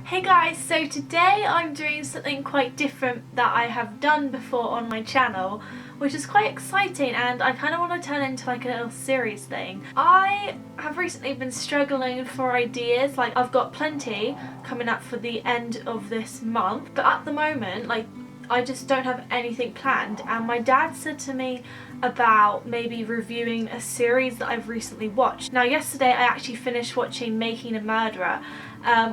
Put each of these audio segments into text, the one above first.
Hey guys, so today I'm doing something quite different that I have done before on my channel, which is quite exciting, and I kind of want to turn it into like a little series thing. I have recently been struggling for ideas, like I've got plenty coming up for the end of this month, but at the moment I just don't have anything planned. And my dad said to me about maybe reviewing a series that I've recently watched. Now yesterday I actually finished watching Making a Murderer,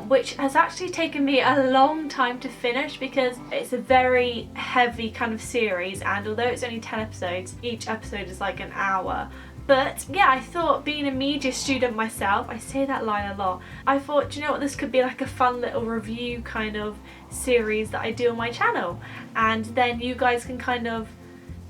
which has actually taken me a long time to finish because it's a very heavy kind of series, and although it's only 10 episodes, each episode is like an hour. But yeah, I thought, being a media student myself, I say that line a lot, I thought, do you know what, this could be like a fun little review kind of series that I do on my channel, and then you guys can kind of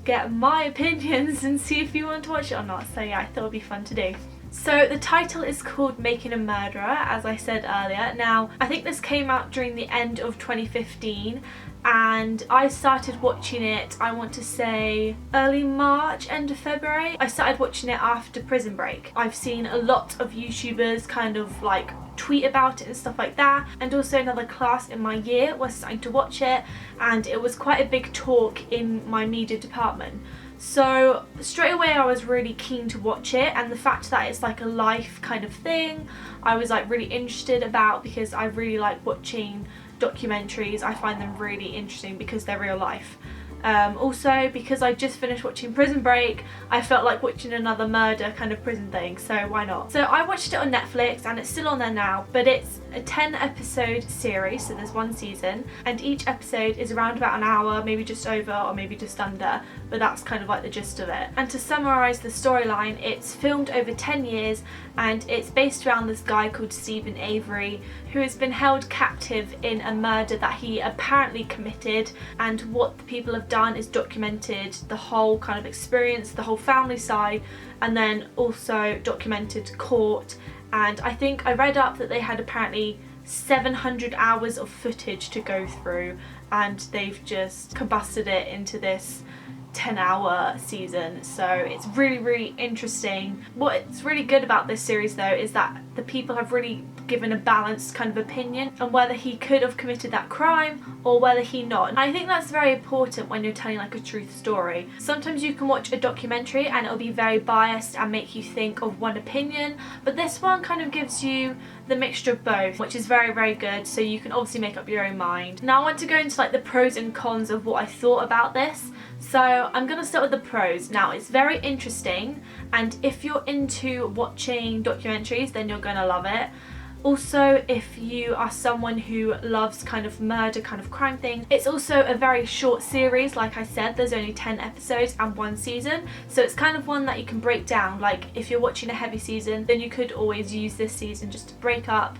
get my opinions and see if you want to watch it or not. So yeah, I thought it would be fun to do. So the title is called Making a Murderer, as I said earlier. Now, I think this came out during the end of 2015, and I started watching it, I want to say early March, end of February. I started watching it after Prison Break. I've seen a lot of YouTubers kind of like tweet about it and stuff like that, and also another class in my year was starting to watch it, and it was quite a big talk in my media department. So straight away I was really keen to watch it, and the fact that it's like a life kind of thing I was like really interested about, because I really like watching documentaries. I find them really interesting because they're real life. Also, because I just finished watching Prison Break, I felt like watching another murder kind of prison thing, so why not? So I watched it on Netflix, and it's still on there now, but it's a 10 episode series, so there's one season, and each episode is around about an hour, maybe just over or maybe just under, but that's kind of like the gist of it. And to summarise the storyline, it's filmed over 10 years, and it's based around this guy called Stephen Avery, who has been held captive in a murder that he apparently committed, and what the people have done is documented the whole kind of experience, the whole family side, and then also documented court. And I think I read up that they had apparently 700 hours of footage to go through, and they've just combusted it into this 10-hour season. So it's really interesting. What's really good about this series though is that the people have really given a balanced kind of opinion on whether he could have committed that crime or whether he not. And I think that's very important when you're telling like a truth story. Sometimes you can watch a documentary and it'll be very biased and make you think of one opinion, but this one kind of gives you the mixture of both, which is very good, so you can obviously make up your own mind. Now I want to go into like the pros and cons of what I thought about this. So I'm going to start with the pros. Now, it's very interesting, and if you're into watching documentaries then you're going to love it. Also, if you are someone who loves kind of murder, kind of crime thing, it's also a very short series. Like I said, there's only 10 episodes and one season, so it's kind of one that you can break down. Like if you're watching a heavy season, then you could always use this season just to break up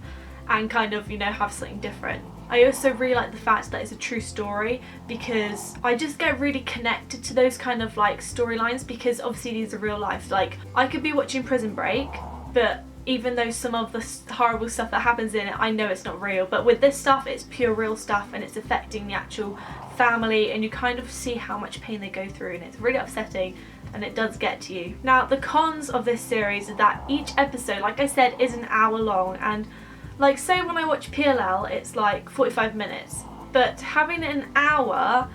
and kind of, you know, have something different. I also really like the fact that it's a true story, because I just get really connected to those kind of like storylines, because obviously these are real life. Like I could be watching Prison Break, but even though some of the horrible stuff that happens in it, I know it's not real, but with this stuff it's pure real stuff, and it's affecting the actual family, and you kind of see how much pain they go through, and it's really upsetting, and it does get to you. Now the cons of this series is that each episode, like I said, is an hour long, and like say when I watch PLL it's like 45 minutes, but having an hour,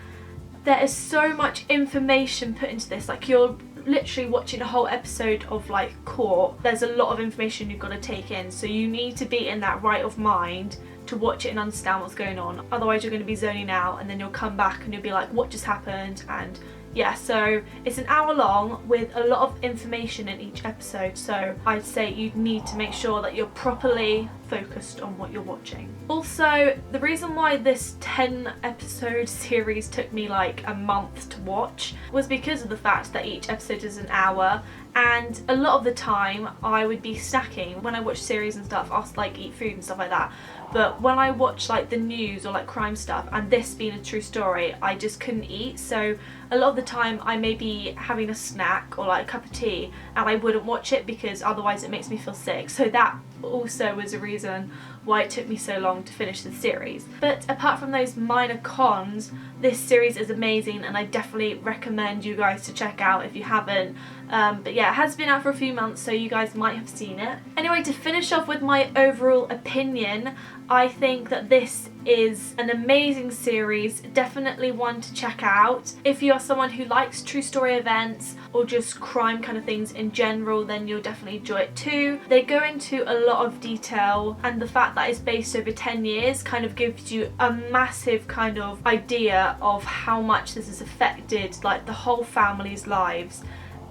there is so much information put into this. Like you're literally watching a whole episode of like court. There's a lot of information you've got to take in, so you need to be in that right of mind to watch it and understand what's going on, otherwise you're going to be zoning out, and then you'll come back and you'll be like, what just happened? And yeah, so it's an hour long with a lot of information in each episode, so I'd say you need to make sure that you're properly focused on what you're watching. Also, the reason why this 10 episode series took me like a month to watch was because of the fact that each episode is an hour, and a lot of the time I would be snacking. When I watch series and stuff, I'll like eat food and stuff like that, but when I watch like the news or like crime stuff, and this being a true story, I just couldn't eat. So a lot of the time I may be having a snack or like a cup of tea, and I wouldn't watch it because otherwise it makes me feel sick. So that also was a reason why it took me so long to finish the series. But apart from those minor cons, this series is amazing, and I definitely recommend you guys to check out if you haven't. But yeah, it has been out for a few months, so you guys might have seen it. Anyway, to finish off with my overall opinion, I think that this is an amazing series, definitely one to check out. If you are someone who likes true story events or just crime kind of things in general, then you'll definitely enjoy it too. They go into a lot of detail, and the fact that it's based over 10 years kind of gives you a massive kind of idea of how much this has affected like the whole family's lives.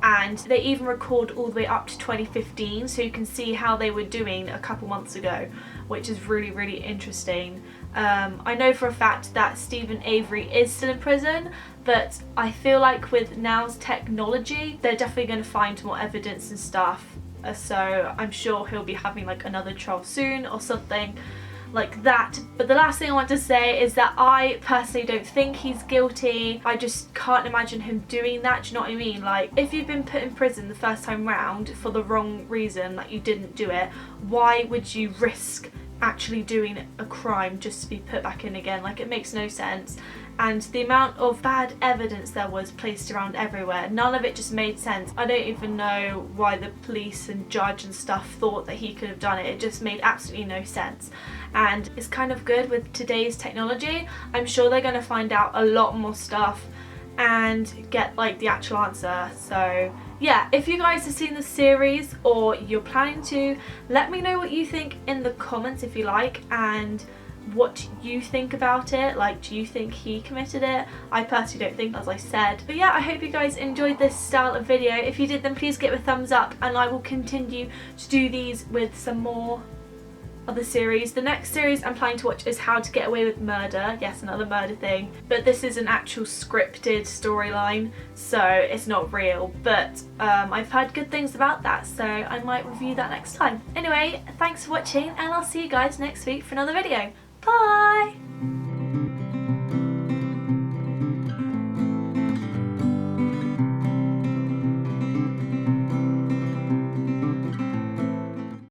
And they even record all the way up to 2015, so you can see how they were doing a couple months ago, which is really, really interesting. I know for a fact that Stephen Avery is still in prison, but I feel like with now's technology, they're definitely going to find more evidence and stuff. So I'm sure he'll be having like another trial soon or something like that. But the last thing I want to say is that I personally don't think he's guilty. I just can't imagine him doing that, do you know what I mean? Like, if you've been put in prison the first time round for the wrong reason, like you didn't do it, why would you risk actually doing a crime just to be put back in again? Like, it makes no sense. And the amount of bad evidence there was placed around everywhere, none of it just made sense. I don't even know why the police and judge and stuff thought that he could have done it. It just made absolutely no sense. And it's kind of good with today's technology. I'm sure they're going to find out a lot more stuff and get like the actual answer. So yeah, if you guys have seen the series or you're planning to, let me know what you think in the comments if you like, and what you think about it. Like, do you think he committed it? I personally don't think, as I said. But yeah, I hope you guys enjoyed this style of video. If you did, then please give it a thumbs up, and I will continue to do these with some more of the series. The next series I'm planning to watch is How to Get Away with Murder. Yes, another murder thing, but this is an actual scripted storyline, so it's not real, but I've heard good things about that, so I might review that next time. Anyway, thanks for watching, and I'll see you guys next week for another video.